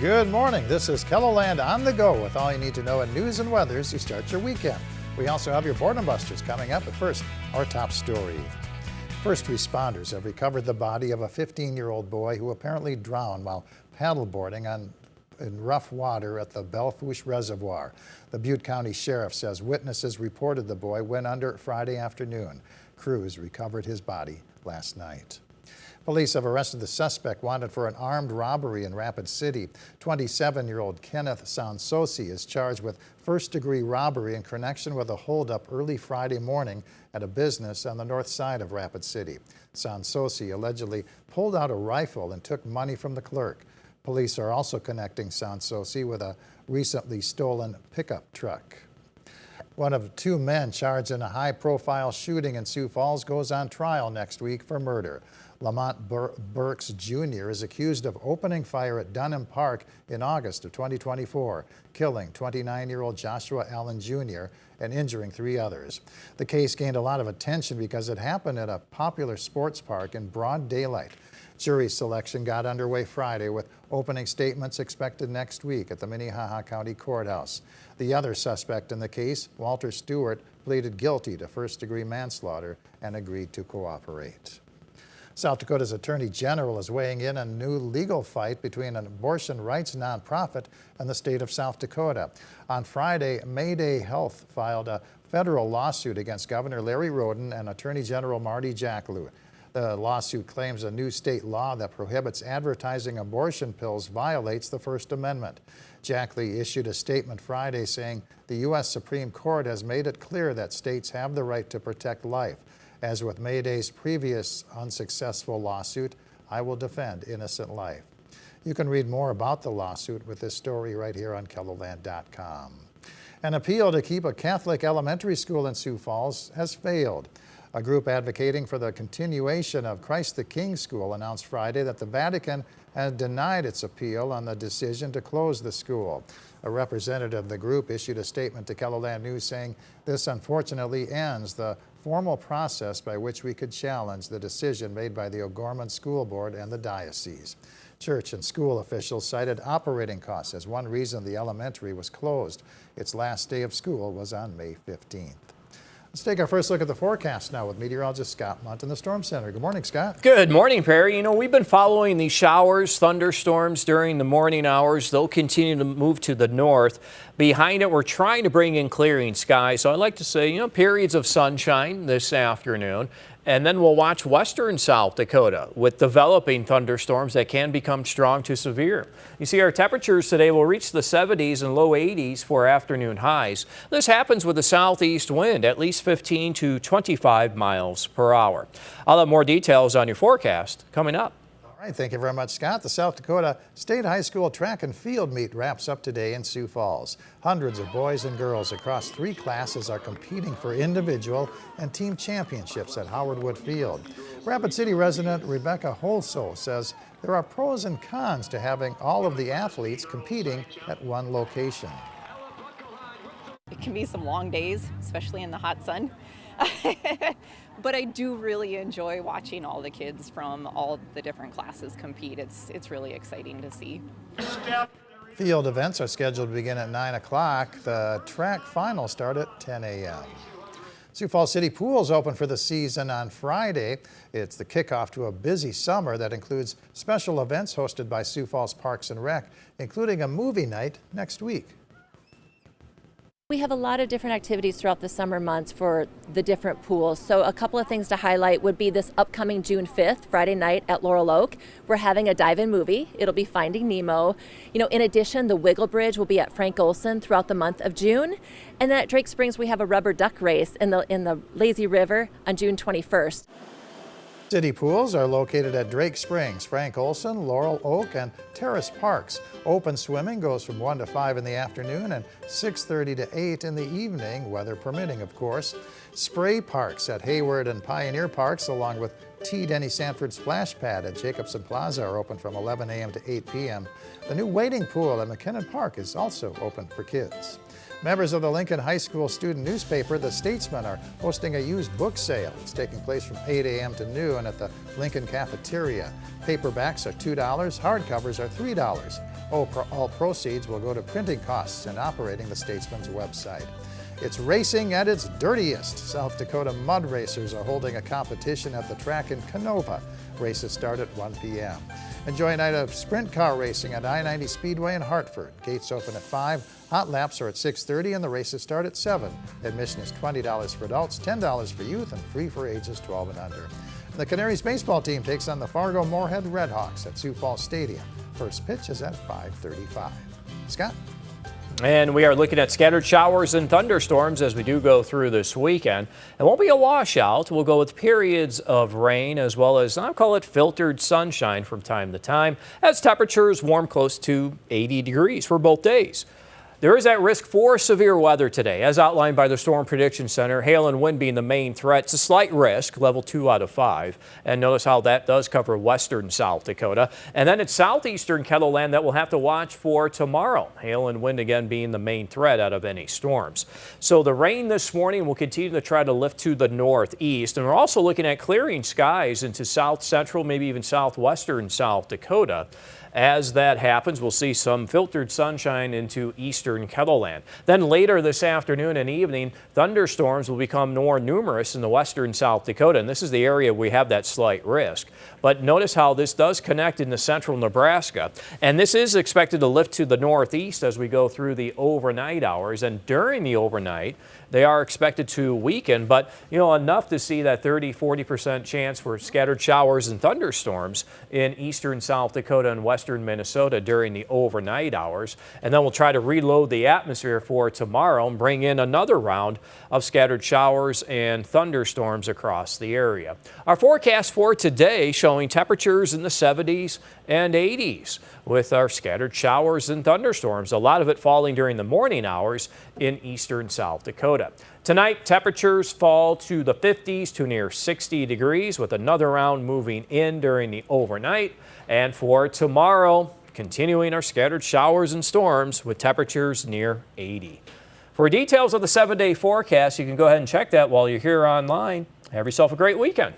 Good morning. This is KELOLAND on the go with all you need to know in news and weather as you start your weekend. We also have your boredom busters coming up, but first, our top story. First responders have recovered the body of a 15-year-old boy who apparently drowned while paddleboarding in rough water at the Belfouche Reservoir. The Butte County Sheriff says witnesses reported the boy went under Friday afternoon. Crews recovered his body last night. Police have arrested the suspect wanted for an armed robbery in Rapid City. 27-year-old Kenneth Sansosi is charged with first-degree robbery in connection with a holdup early Friday morning at a business on the north side of Rapid City. Sansosi allegedly pulled out a rifle and took money from the clerk. Police are also connecting Sansosi with a recently stolen pickup truck. One of two men charged in a high-profile shooting in Sioux Falls goes on trial next week for murder. Lamont Burks Jr. is accused of opening fire at Dunham Park in August of 2024, killing 29-year-old Joshua Allen Jr. and injuring 3 others. The case gained a lot of attention because it happened at a popular sports park in broad daylight. Jury selection got underway Friday with opening statements expected next week at the Minnehaha County Courthouse. The other suspect in the case, Walter Stewart, pleaded guilty to first-degree manslaughter and agreed to cooperate. South Dakota's Attorney General is weighing in on a new legal fight between an abortion rights nonprofit and the state of South Dakota. On Friday, Mayday Health filed a federal lawsuit against Governor Larry Roden and Attorney General Marty Jacklew. The lawsuit claims a new state law that prohibits advertising abortion pills violates the First Amendment. Jacklew issued a statement Friday saying the U.S. Supreme Court has made it clear that states have the right to protect life. As with Mayday's previous unsuccessful lawsuit, I will defend innocent life. You can read more about the lawsuit with this story right here on KELOLAND.com. An appeal to keep a Catholic elementary school in Sioux Falls has failed. A group advocating for the continuation of Christ the King School announced Friday that the Vatican had denied its appeal on the decision to close the school. A representative of the group issued a statement to KELOLAND News saying this unfortunately ends the formal process by which we could challenge the decision made by the O'Gorman School Board and the diocese. Church and school officials cited operating costs as one reason the elementary was closed. Its last day of school was on May 15th. Let's take our first look at the forecast now with meteorologist Scott Munt in the Storm Center. Good morning, Scott. Good morning, Perry. You know, we've been following these showers, thunderstorms during the morning hours. They'll continue to move to the north. Behind it, we're trying to bring in clearing skies. So I like to say, periods of sunshine this afternoon. And then we'll watch western South Dakota with developing thunderstorms that can become strong to severe. You see, our temperatures today will reach the 70s and low 80s for afternoon highs. This happens with a southeast wind, at least 15 to 25 miles per hour. I'll have more details on your forecast coming up. All right, thank you very much, Scott. The South Dakota State High School track and field meet wraps up today in Sioux Falls. Hundreds of boys and girls across 3 classes are competing for individual and team championships at Howard Wood Field. Rapid City resident Rebecca Holso says there are pros and cons to having all of the athletes competing at one location. It can be some long days, especially in the hot sun. But I do really enjoy watching all the kids from all the different classes compete. It's really exciting to see. Field events are scheduled to begin at 9 o'clock. The track finals start at 10 a.m. Sioux Falls City Pools open for the season on Friday. It's the kickoff to a busy summer that includes special events hosted by Sioux Falls Parks and Rec, including a movie night next week. We have a lot of different activities throughout the summer months for the different pools. So a couple of things to highlight would be this upcoming June 5th, Friday night at Laurel Oak. We're having a dive-in movie. It'll be Finding Nemo. In addition, the Wiggle Bridge will be at Frank Olson throughout the month of June. And then at Drake Springs, we have a rubber duck race in the Lazy River on June 21st. City pools are located at Drake Springs, Frank Olson, Laurel Oak, and Terrace Parks. Open swimming goes from 1 to 5 in the afternoon and 6:30 to 8 in the evening, weather permitting, of course. Spray parks at Hayward and Pioneer Parks, along with T. Denny Sanford Splash Pad at Jacobson Plaza, are open from 11 a.m. to 8 p.m. The new wading pool at McKinnon Park is also open for kids. Members of the Lincoln High School student newspaper, The Statesman, are hosting a used book sale. It's taking place from 8 a.m. to noon at the Lincoln Cafeteria. Paperbacks are $2, hardcovers are $3. All proceeds will go to printing costs and operating the Statesman's website. It's racing at its dirtiest. South Dakota mud racers are holding a competition at the track in Canova. Races start at 1 p.m. Enjoy a night of sprint car racing at I-90 Speedway in Hartford. Gates open at 5. Hot laps are at 6:30 and the races start at 7. Admission is $20 for adults, $10 for youth, and free for ages 12 and under. The Canaries baseball team takes on the Fargo-Moorhead Redhawks at Sioux Falls Stadium. First pitch is at 5:35. Scott? And we are looking at scattered showers and thunderstorms as we do go through this weekend. It won't be a washout. We'll go with periods of rain as well as, I'll call it, filtered sunshine from time to time as temperatures warm close to 80 degrees for both days. There is that risk for severe weather today, as outlined by the Storm Prediction Center. Hail and wind being the main threat. It's a slight risk, level 2 out of 5. And notice how that does cover western South Dakota. And then it's southeastern KELOLAND that we'll have to watch for tomorrow. Hail and wind again being the main threat out of any storms. So the rain this morning will continue to try to lift to the northeast. And we're also looking at clearing skies into south central, maybe even southwestern South Dakota. As that happens, we'll see some filtered sunshine into eastern KELOLAND. Then later this afternoon and evening, thunderstorms will become more numerous in the western South Dakota, and this is the area we have that slight risk. But notice how this does connect into central Nebraska, and this is expected to lift to the northeast as we go through the overnight hours, and during the overnight, they are expected to weaken, but enough to see that 30-40% chance for scattered showers and thunderstorms in eastern South Dakota and western Minnesota during the overnight hours. And then we'll try to reload the atmosphere for tomorrow and bring in another round of scattered showers and thunderstorms across the area. Our forecast for today showing temperatures in the 70s and 80s with our scattered showers and thunderstorms, a lot of it falling during the morning hours in eastern South Dakota. Tonight, temperatures fall to the 50s to near 60 degrees with another round moving in during the overnight. And for tomorrow, continuing our scattered showers and storms with temperatures near 80. For details of the 7-day forecast, you can go ahead and check that while you're here online. Have yourself a great weekend.